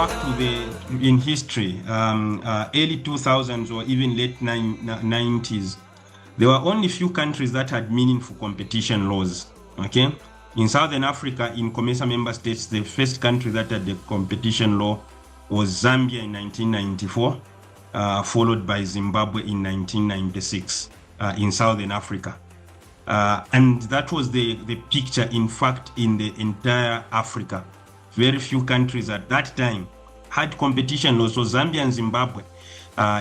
back to in history, early 2000s or even late 90s, there were only few countries that had meaningful competition laws. Okay, in Southern Africa, in COMESA member states, the first country that had the competition law was Zambia in 1994, followed by Zimbabwe in 1996 in Southern Africa. And that was the picture, in fact, in the entire Africa. Very few countries at that time had competition laws. So Zambia and Zimbabwe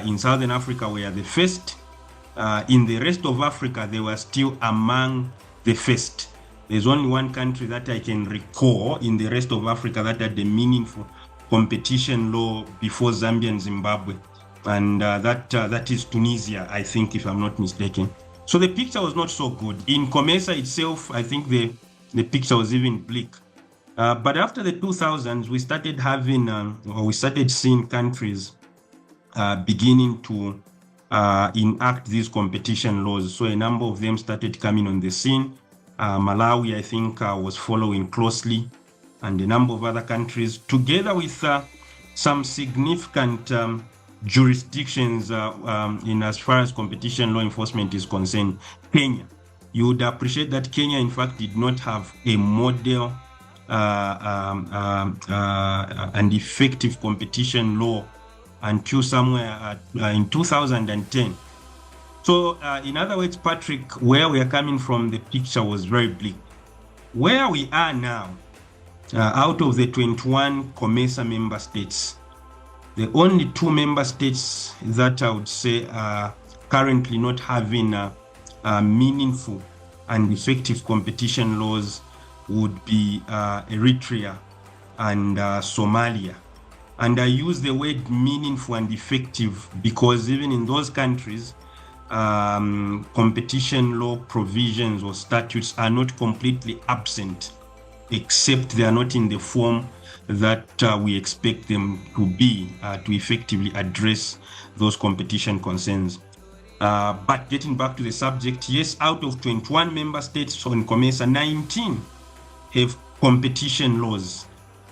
in Southern Africa were the first. In the rest of Africa, they were still among the first. There's only one country that I can recall in the rest of Africa that had a meaningful competition law before Zambia and Zimbabwe. And that is Tunisia, I think, if I'm not mistaken. So the picture was not so good. In COMESA itself, I think the picture was even bleak. But after the 2000s, we started having, or we started seeing countries beginning to enact these competition laws. So a number of them started coming on the scene. Malawi, I think, was following closely, and a number of other countries, together with some significant jurisdictions in as far as competition law enforcement is concerned. Kenya, you would appreciate that Kenya, in fact, did not have a model and effective competition law until somewhere in 2010. So in other words, Patrick, where we are coming from, the picture was very bleak. Where we are now, out of the 21 COMESA member states, the only 2 member states that I would say are currently not having meaningful and effective competition laws would be Eritrea and Somalia. And I use the word meaningful and effective because even in those countries, competition law provisions or statutes are not completely absent, except they are not in the form that we expect them to be to effectively address those competition concerns. But getting back to the subject, yes, out of 21 member states on COMESA, 19 have competition laws.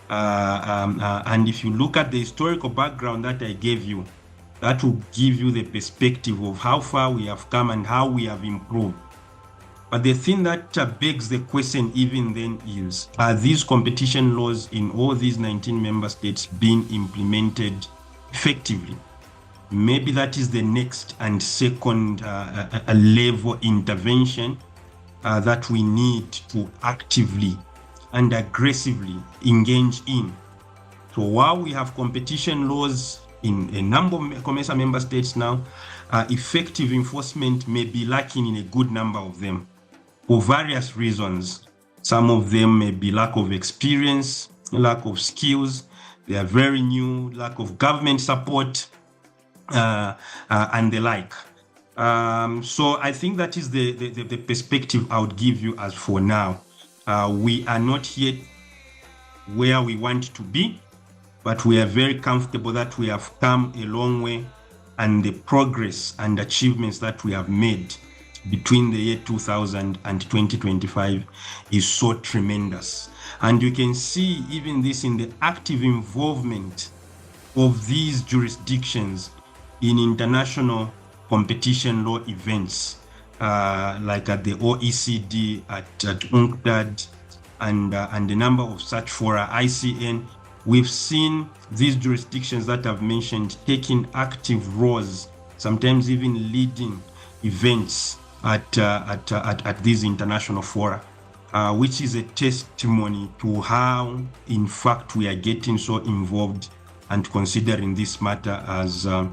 And if you look at the historical background that I gave you, that will give you the perspective of how far we have come and how we have improved. But the thing that begs the question even then is, are these competition laws in all these 19 member states being implemented effectively? Maybe that is the next and second level intervention that we need to actively and aggressively engage in. So while we have competition laws in a number of COMESA member states now, effective enforcement may be lacking in a good number of them for various reasons. Some of them may be lack of experience, lack of skills, they are very new, lack of government support, and the like. So I think that is the perspective I would give you as for now. We are not yet where we want to be, but we are very comfortable that we have come a long way, and the progress and achievements that we have made between the year 2000 and 2025 is so tremendous. And you can see even this in the active involvement of these jurisdictions in international competition law events, like at the OECD, at UNCTAD, and a number of such fora, ICN. We've seen these jurisdictions that I've mentioned taking active roles, sometimes even leading events at these international fora, which is a testimony to how, in fact, we are getting so involved and considering this matter as a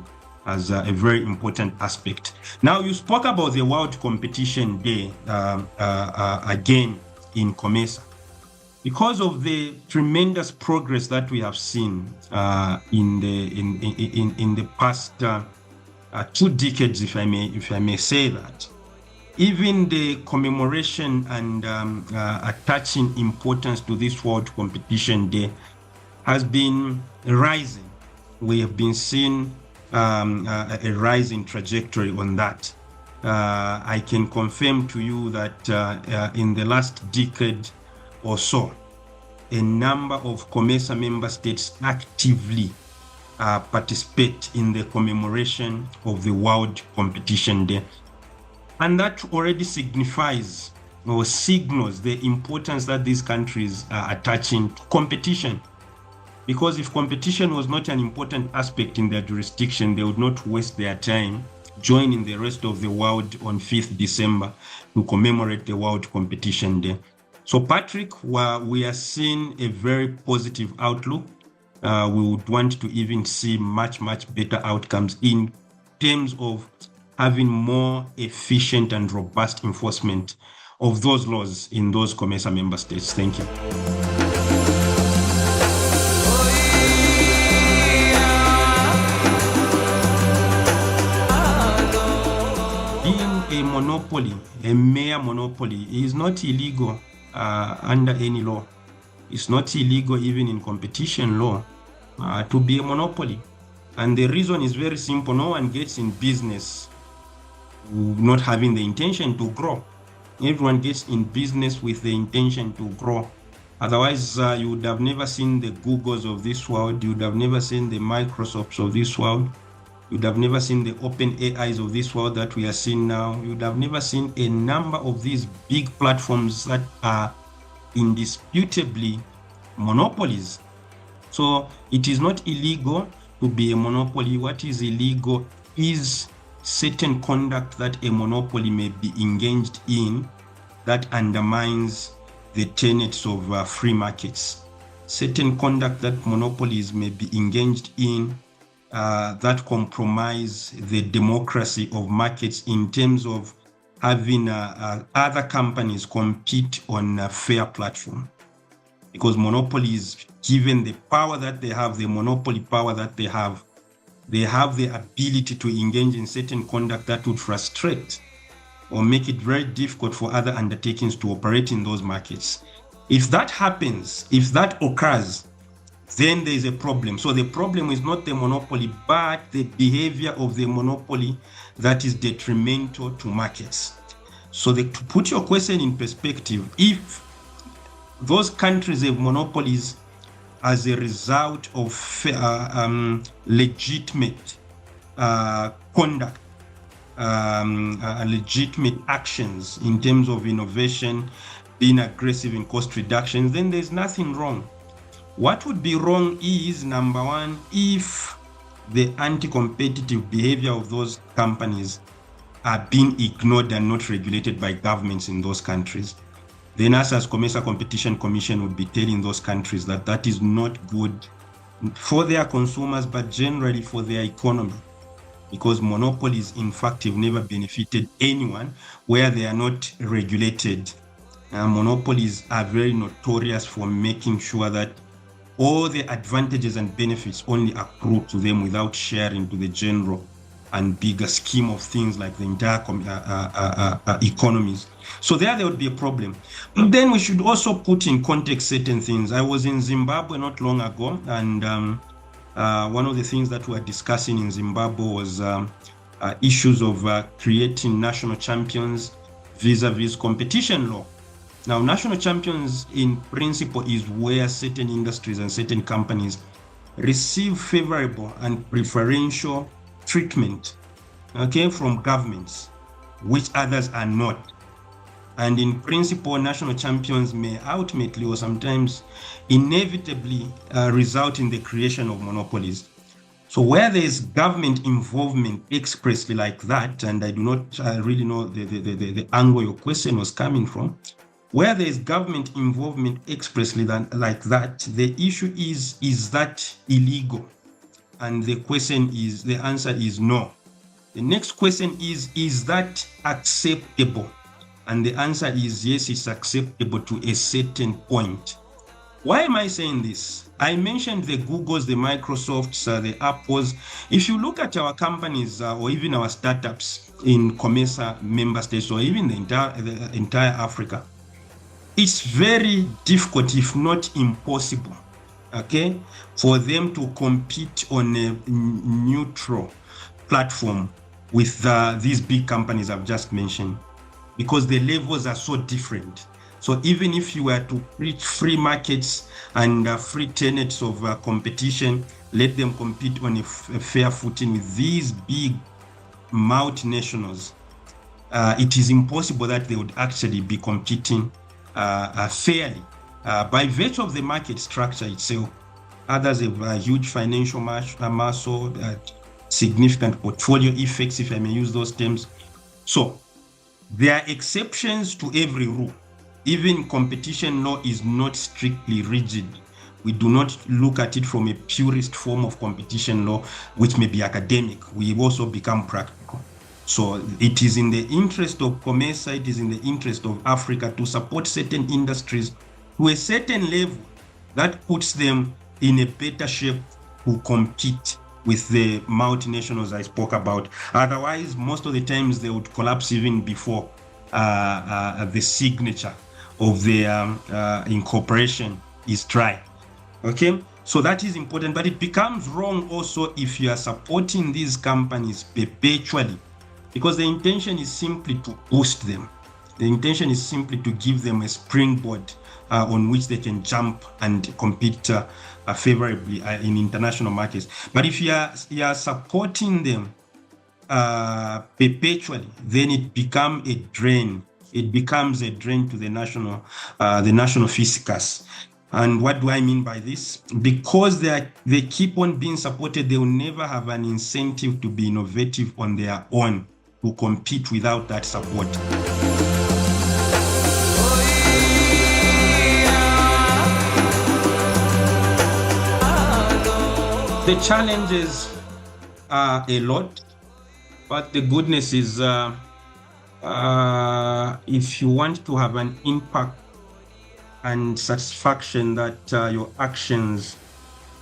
very important aspect. Now, you spoke about the World Competition Day again in COMESA. Because of the tremendous progress that we have seen in the past 2 decades, if I may say that, even the commemoration and attaching importance to this World Competition Day has been rising. We have been seeing a rising trajectory on that. I can confirm to you that in the last decade or so, a number of COMESA member states actively participate in the commemoration of the World Competition Day. And that already signifies or signals the importance that these countries are attaching to competition. Because if competition was not an important aspect in their jurisdiction, they would not waste their time joining the rest of the world on 5th December to commemorate the World Competition Day. So, Patrick, we are seeing a very positive outlook. We would want to even see much better outcomes in terms of having more efficient and robust enforcement of those laws in those COMESA member states. Thank you. Being a monopoly, a mere monopoly, is not illegal under any law. It's not illegal even in competition law to be a monopoly. And the reason is very simple. No one gets in business not having the intention to grow. Everyone gets in business with the intention to grow. Otherwise, you would have never seen the Googles of this world. You would have never seen the Microsofts of this world. You would have never seen the open AIs of this world that we are seeing now. You would have never seen a number of these big platforms that are indisputably monopolies. So it is not illegal to be a monopoly. What is illegal is certain conduct that a monopoly may be engaged in that undermines the tenets of free markets. Certain conduct that monopolies may be engaged in that compromise the democracy of markets in terms of having other companies compete on a fair platform. Because monopolies, given the power that they have, the monopoly power that they have the ability to engage in certain conduct that would frustrate or make it very difficult for other undertakings to operate in those markets. If that happens, if that occurs, then there is a problem. So the problem is not the monopoly, but the behavior of the monopoly that is detrimental to markets. So to put your question in perspective, if those countries have monopolies as a result of legitimate conduct, legitimate actions in terms of innovation, being aggressive in cost reductions, then there's nothing wrong. What would be wrong is, number one, if the anti-competitive behavior of those companies are being ignored and not regulated by governments in those countries. Then us as COMESA Competition Commission would be telling those countries that that is not good for their consumers, but generally for their economy. Because monopolies, in fact, have never benefited anyone where they are not regulated. Monopolies are very notorious for making sure that all the advantages and benefits only accrue to them without sharing to the general and bigger scheme of things like the entire economies. So there would be a problem. But then we should also put in context certain things. I was in Zimbabwe not long ago, and one of the things that we were discussing in Zimbabwe was issues of creating national champions vis-a-vis competition law. Now, national champions in principle is where certain industries and certain companies receive favorable and preferential treatment, okay, from governments, which others are not. And in principle, national champions may ultimately or sometimes inevitably result in the creation of monopolies. So where there is government involvement expressly like that, and I do not really know the angle your question was coming from, where there is government involvement expressly like that, the issue is that illegal? And the answer is no. The next question is that acceptable? And the answer is yes, it's acceptable to a certain point. Why am I saying this? I mentioned the Googles, the Microsofts, the Apples. If you look at our companies or even our startups in COMESA member states or even the entire Africa, it's very difficult, if not impossible, okay, for them to compete on a neutral platform with these big companies I've just mentioned, because the levels are so different. So even if you were to preach free markets and free tenets of competition, let them compete on a fair footing with these big multinationals, it is impossible that they would actually be competing fairly by virtue of the market structure itself. Others have a huge financial muscle, significant portfolio effects, if I may use those terms. So there are exceptions to every rule. Even competition law is not strictly rigid. We do not look at it from a purist form of competition law, which may be academic. We also become practical. So it is in the interest of COMESA, it is in the interest of Africa to support certain industries to a certain level that puts them in a better shape to compete with the multinationals I spoke about. Otherwise, most of the times they would collapse even before the signature of the incorporation is dry. Okay, so that is important, but it becomes wrong also if you are supporting these companies perpetually, because the intention is simply to boost them. The intention is simply to give them a springboard on which they can jump and compete favorably in international markets. But if you are supporting them perpetually, then it becomes a drain. It becomes a drain to the national fiscus. And what do I mean by this? Because they keep on being supported, they will never have an incentive to be innovative on their own, to compete without that support. The challenges are a lot, but the goodness is if you want to have an impact and satisfaction that your actions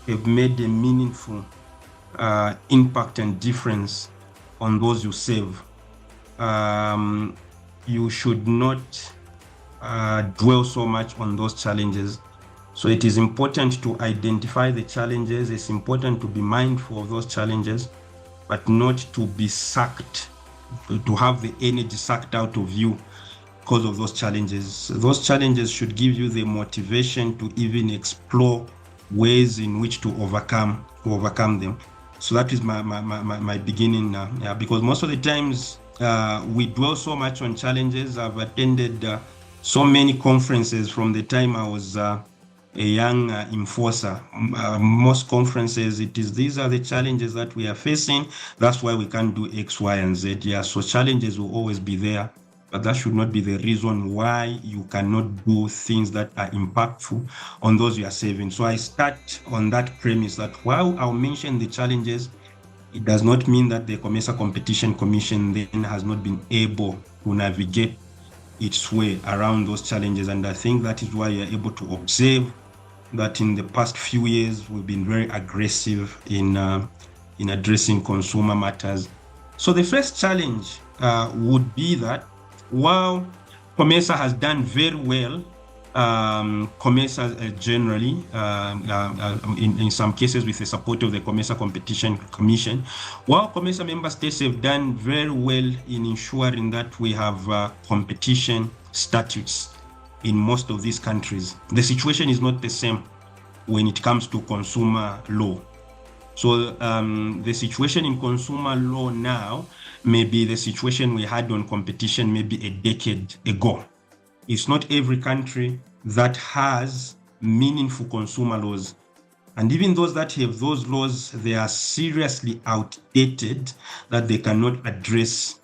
have made a meaningful impact and difference on those you serve, you should not dwell so much on those challenges. So it is important to identify the challenges. It's important to be mindful of those challenges, but not to be sucked, to have the energy sucked out of you because of those challenges. Those challenges should give you the motivation to even explore ways in which to overcome them. So that is my beginning now. Yeah, because most of the times we dwell so much on challenges. I've attended so many conferences from the time I was a young enforcer. Most conferences, these are the challenges that we are facing. That's why we can't do X, Y, and Z. Yeah, so challenges will always be there, but that should not be the reason why you cannot do things that are impactful on those you are serving. So I start on that premise that while I'll mention the challenges, it does not mean that the COMESA Competition Commission then has not been able to navigate its way around those challenges. And I think that is why you're able to observe that in the past few years, we've been very aggressive in addressing consumer matters. So the first challenge would be that while COMESA has done very well, COMESA generally, in some cases with the support of the COMESA Competition Commission, while COMESA member states have done very well in ensuring that we have competition statutes in most of these countries, the situation is not the same when it comes to consumer law. So the situation in consumer law now may be the situation we had on competition maybe a decade ago. It's not every country that has meaningful consumer laws. And even those that have those laws, they are seriously outdated, that they cannot address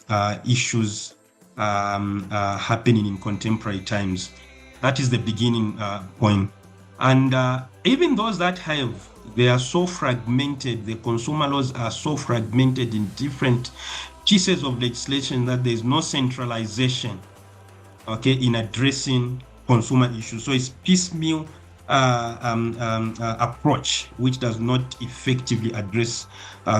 issues happening in contemporary times. That is the beginning point. And even those that have, they are so fragmented, the consumer laws are so fragmented in different pieces of legislation that there is no centralization, okay, in addressing consumer issues. So it's piecemeal approach, which does not effectively address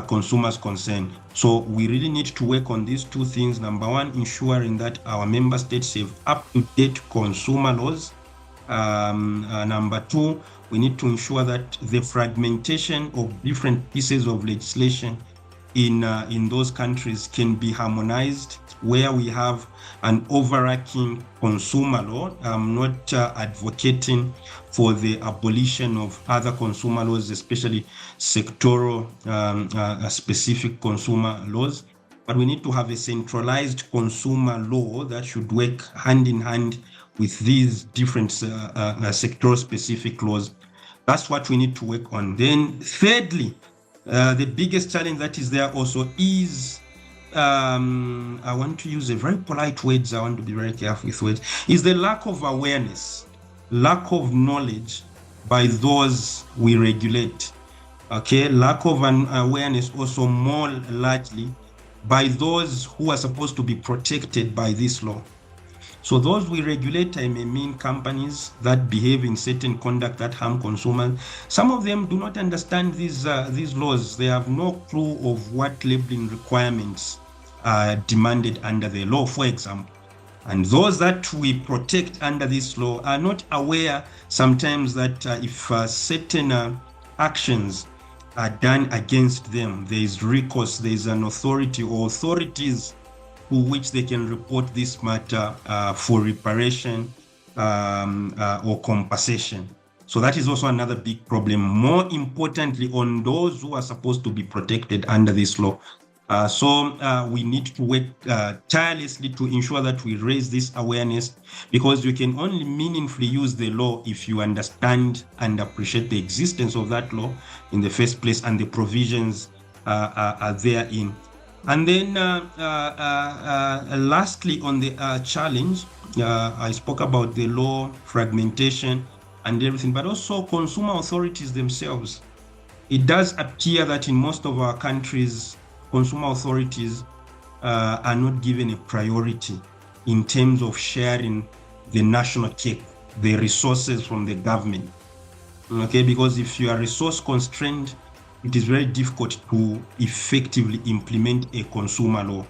consumers' concern. So we really need to work on these two things. Number one, ensuring that our member states have up-to-date consumer laws. Number two, we need to ensure that the fragmentation of different pieces of legislation in those countries can be harmonized, where we have an overarching consumer law. I'm not advocating for the abolition of other consumer laws, especially sectoral specific consumer laws, but we need to have a centralized consumer law that should work hand in hand with these different sectoral specific laws. That's what we need to work on. Then thirdly, the biggest challenge that is there also is, I want to use a very polite words, I want to be very careful with words, is the lack of awareness, lack of knowledge by those we regulate. Okay, lack of awareness also more largely by those who are supposed to be protected by this law. So those we regulate, I may mean companies that behave in certain conduct that harm consumers. Some of them do not understand these laws. They have no clue of what labeling requirements are demanded under the law, for example. And those that we protect under this law are not aware sometimes that if certain actions are done against them, there is recourse, there is an authority or authorities to which they can report this matter for reparation or compensation. So that is also another big problem, more importantly on those who are supposed to be protected under this law. So we need to work tirelessly to ensure that we raise this awareness, because you can only meaningfully use the law if you understand and appreciate the existence of that law in the first place and the provisions are therein. And then lastly, on the challenge, I spoke about the law fragmentation and everything, but also consumer authorities themselves. It does appear that in most of our countries, consumer authorities are not given a priority in terms of sharing the national cake, the resources from the government. Okay, because if you are resource constrained, it is very difficult to effectively implement a consumer law.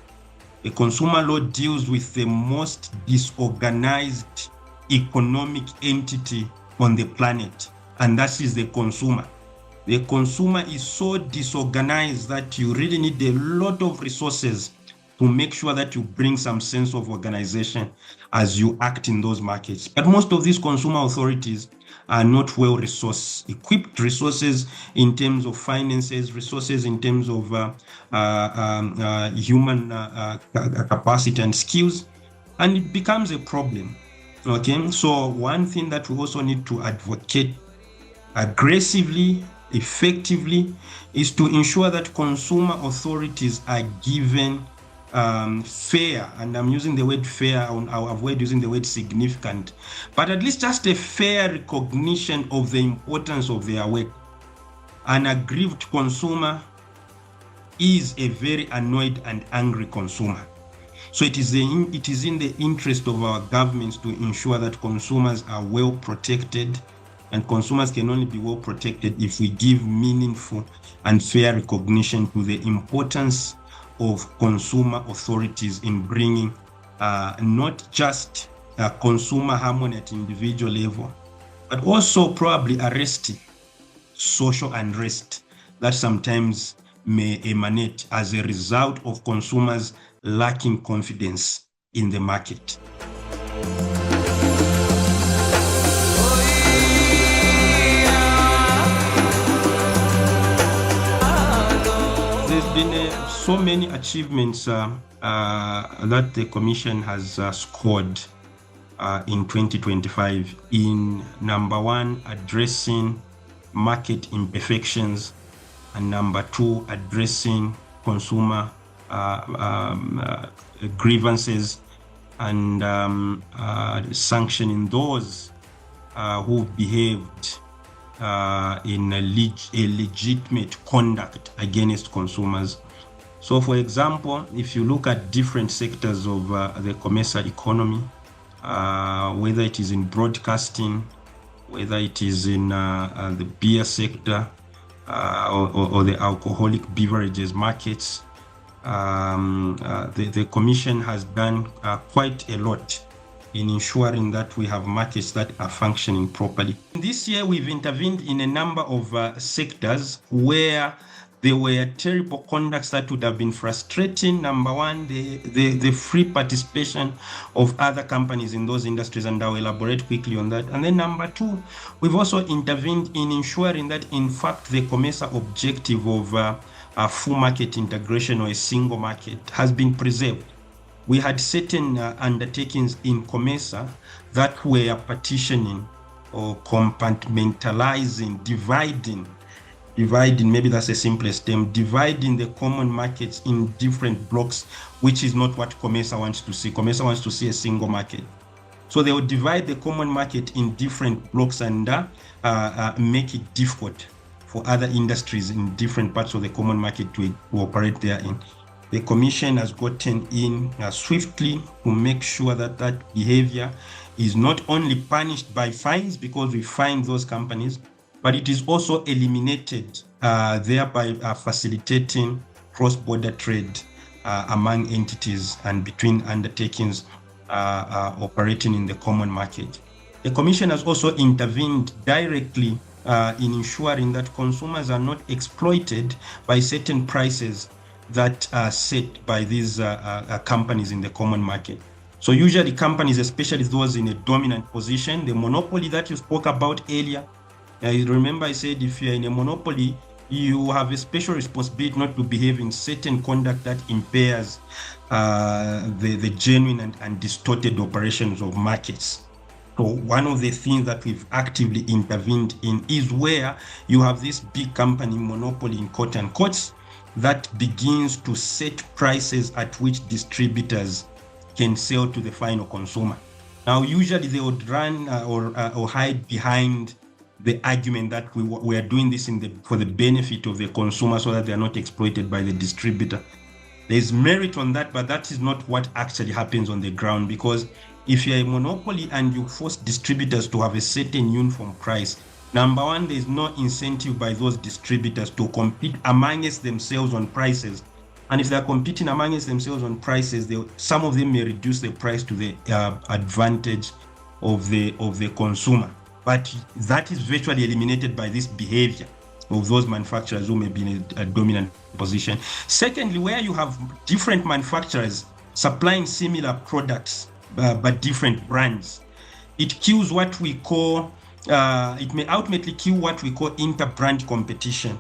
A consumer law deals with the most disorganized economic entity on the planet, and that is the consumer. The consumer is so disorganized that you really need a lot of resources to make sure that you bring some sense of organization as you act in those markets. But most of these consumer authorities are not well equipped resources in terms of finances, resources in terms of human capacity and skills, and it becomes a problem. Okay, so one thing that we also need to advocate aggressively, effectively, is to ensure that consumer authorities are given fair, and I'm using the word fair, I'll avoid using the word significant, but at least just a fair recognition of the importance of their work. An aggrieved consumer is a very annoyed and angry consumer. So it is in the interest of our governments to ensure that consumers are well protected, and consumers can only be well protected if we give meaningful and fair recognition to the importance of consumer authorities in bringing not just consumer harmony at individual level, but also probably arresting social unrest that sometimes may emanate as a result of consumers lacking confidence in the market. There's been so many achievements that the Commission has scored in 2025 in number one, addressing market imperfections, and number two, addressing consumer grievances and sanctioning those who behaved in a legitimate conduct against consumers. So, for example, if you look at different sectors of the COMESA economy, whether it is in broadcasting, whether it is in the beer sector or the alcoholic beverages markets, the Commission has done quite a lot in ensuring that we have markets that are functioning properly. This year, we've intervened in a number of sectors where There were terrible conducts that would have been frustrating. Number one, the free participation of other companies in those industries, and I will elaborate quickly on that. And then number two, we've also intervened in ensuring that, in fact, the COMESA objective of a full market integration or a single market has been preserved. We had certain undertakings in COMESA that were partitioning or compartmentalizing, dividing, maybe that's the simplest term, dividing the common markets in different blocks, which is not what COMESA wants to see. COMESA wants to see a single market. So they will divide the common market in different blocks and make it difficult for other industries in different parts of the common market to operate therein. The Commission has gotten in swiftly to make sure that that behavior is not only punished by fines, because we fine those companies, but it is also eliminated, thereby facilitating cross-border trade among entities and between undertakings operating in the common market. The Commission has also intervened directly in ensuring that consumers are not exploited by certain prices that are set by these companies in the common market. So usually companies, especially those in a dominant position, the monopoly that you spoke about earlier, remember I said if you're in a monopoly, you have a special responsibility not to behave in certain conduct that impairs the genuine and distorted operations of markets. So one of the things that we've actively intervened in is where you have this big company monopoly, in quote and quotes, that begins to set prices at which distributors can sell to the final consumer. Now, usually they would run or hide behind the argument that we are doing this for the benefit of the consumer so that they are not exploited by the distributor. There's merit on that, but that is not what actually happens on the ground, because if you're a monopoly and you force distributors to have a certain uniform price, number one, there's no incentive by those distributors to compete amongst themselves on prices. And if they're competing amongst themselves on prices, some of them may reduce the price to the advantage of the consumer. But that is virtually eliminated by this behavior of those manufacturers who may be in a dominant position. Secondly, where you have different manufacturers supplying similar products but different brands, it kills what we call, it may ultimately kill what we call inter-brand competition.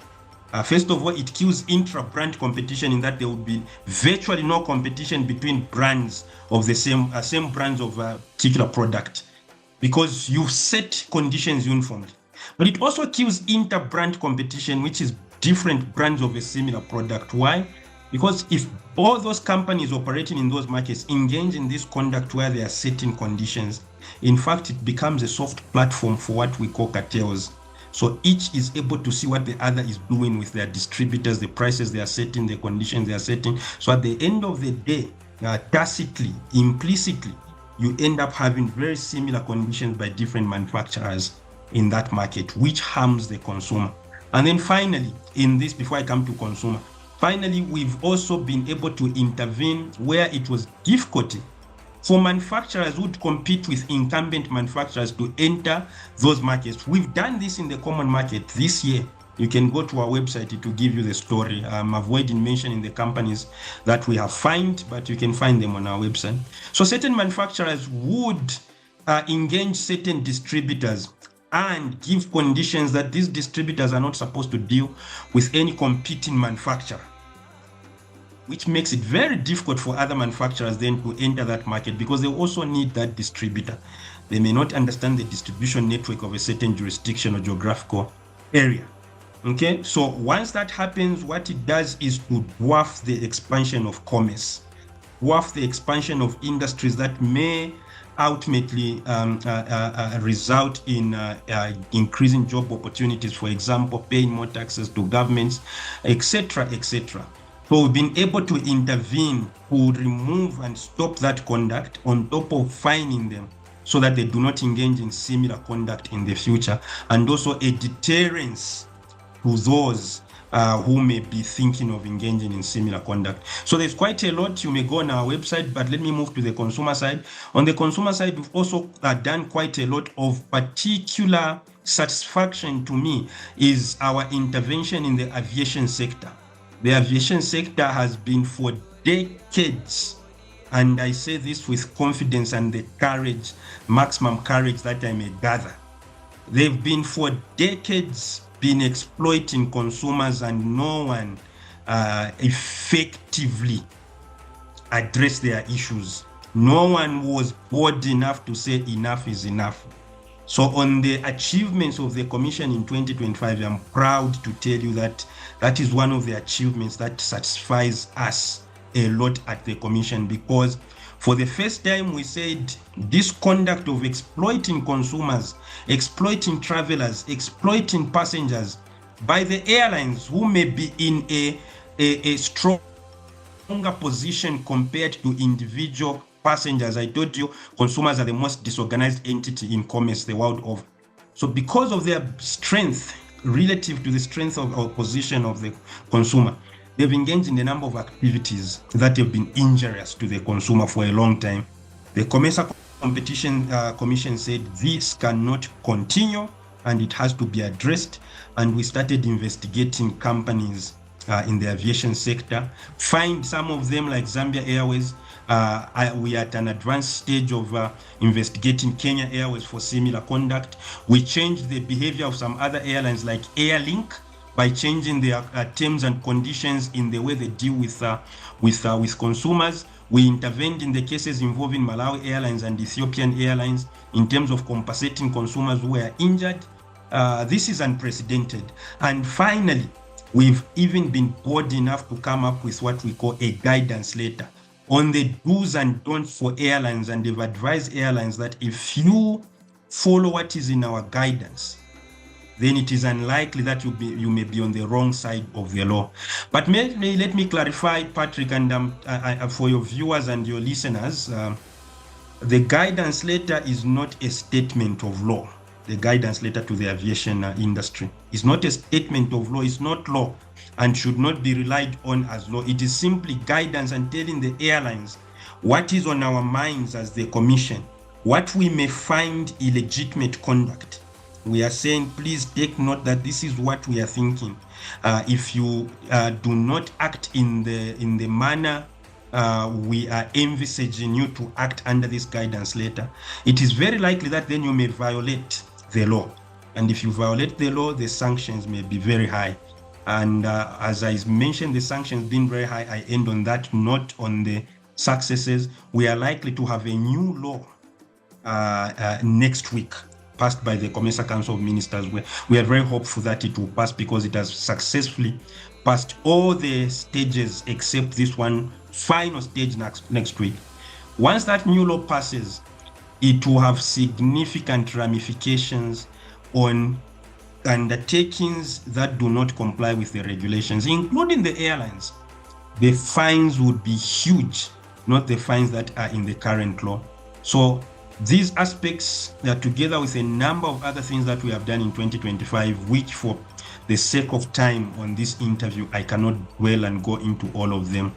First of all, it kills intra-brand competition in that there would be virtually no competition between brands of the same brands of a particular product, because you set conditions uniformly. But it also kills inter-brand competition, which is different brands of a similar product. Why? Because if all those companies operating in those markets engage in this conduct where there are certain conditions, in fact, it becomes a soft platform for what we call cartels. So each is able to see what the other is doing with their distributors, the prices they are setting, the conditions they are setting. So at the end of the day, tacitly, implicitly, you end up having very similar conditions by different manufacturers in that market, which harms the consumer. And then finally, in this, before I come to consumer, finally, we've also been able to intervene where it was difficulty for manufacturers who would compete with incumbent manufacturers to enter those markets. We've done this in the common market this year. You can go to our website to give you the story. I'm avoiding mentioning the companies that we have fined, but you can find them on our website. So certain manufacturers would engage certain distributors and give conditions that these distributors are not supposed to deal with any competing manufacturer, which makes it very difficult for other manufacturers then to enter that market, because they also need that distributor. They may not understand the distribution network of a certain jurisdiction or geographical area. Okay, so once that happens, what it does is to dwarf the expansion of commerce, dwarf the expansion of industries that may ultimately result in increasing job opportunities, for example, paying more taxes to governments, etc., etc. So we've been able to intervene to remove and stop that conduct on top of fining them so that they do not engage in similar conduct in the future, and also a deterrence to those who may be thinking of engaging in similar conduct. So there's quite a lot. You may go on our website, but let me move to the consumer side. On the consumer side, we've also done quite a lot of particular satisfaction to me is our intervention in the aviation sector. The aviation sector has been for decades, and I say this with confidence and the courage, maximum courage that I may gather. They've been for decades been exploiting consumers, and no one effectively addressed their issues. No one was bold enough to say enough is enough. So on the achievements of the Commission in 2025, I'm proud to tell you that that is one of the achievements that satisfies us a lot at the Commission, because for the first time we said this conduct of exploiting consumers, exploiting travelers, exploiting passengers by the airlines who may be in a stronger position compared to individual passengers. I told you consumers are the most disorganized entity in commerce the world over. So because of their strength relative to the strength of our position of the consumer, they've engaged in a number of activities that have been injurious to the consumer for a long time. The COMESA Competition Commission said this cannot continue and it has to be addressed. And we started investigating companies in the aviation sector, find some of them like Zambia Airways. We are at an advanced stage of investigating Kenya Airways for similar conduct. We changed the behavior of some other airlines like Airlink by changing their terms and conditions in the way they deal with consumers. We intervened in the cases involving Malawi Airlines and Ethiopian Airlines in terms of compensating consumers who were injured. This is unprecedented. And finally, we've even been bold enough to come up with what we call a guidance letter on the do's and don'ts for airlines, and they've advised airlines that if you follow what is in our guidance, then it is unlikely that you may be on the wrong side of the law. But let me clarify, Patrick, and for your viewers and your listeners, the guidance letter is not a statement of law. The guidance letter to the aviation industry is not a statement of law. It's not law and should not be relied on as law. It is simply guidance and telling the airlines what is on our minds as the Commission, what we may find illegitimate conduct. We are saying, please take note that this is what we are thinking. If you do not act in the manner we are envisaging you to act under this guidance letter, it is very likely that then you may violate the law. And if you violate the law, the sanctions may be very high. And as I mentioned, the sanctions being very high, I end on that note on the successes. We are likely to have a new law next week, passed by the COMESA Council of Ministers. We are very hopeful that it will pass because it has successfully passed all the stages except this one final stage next week. Once that new law passes, it will have significant ramifications on undertakings that do not comply with the regulations, including the airlines. The fines would be huge, not the fines that are in the current law. So these aspects are together with a number of other things that we have done in 2025, which for the sake of time on this interview, I cannot dwell and go into all of them.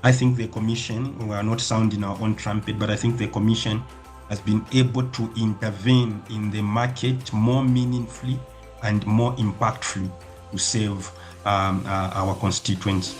I think the Commission, we are not sounding our own trumpet, but I think the Commission has been able to intervene in the market more meaningfully and more impactfully to save our constituents.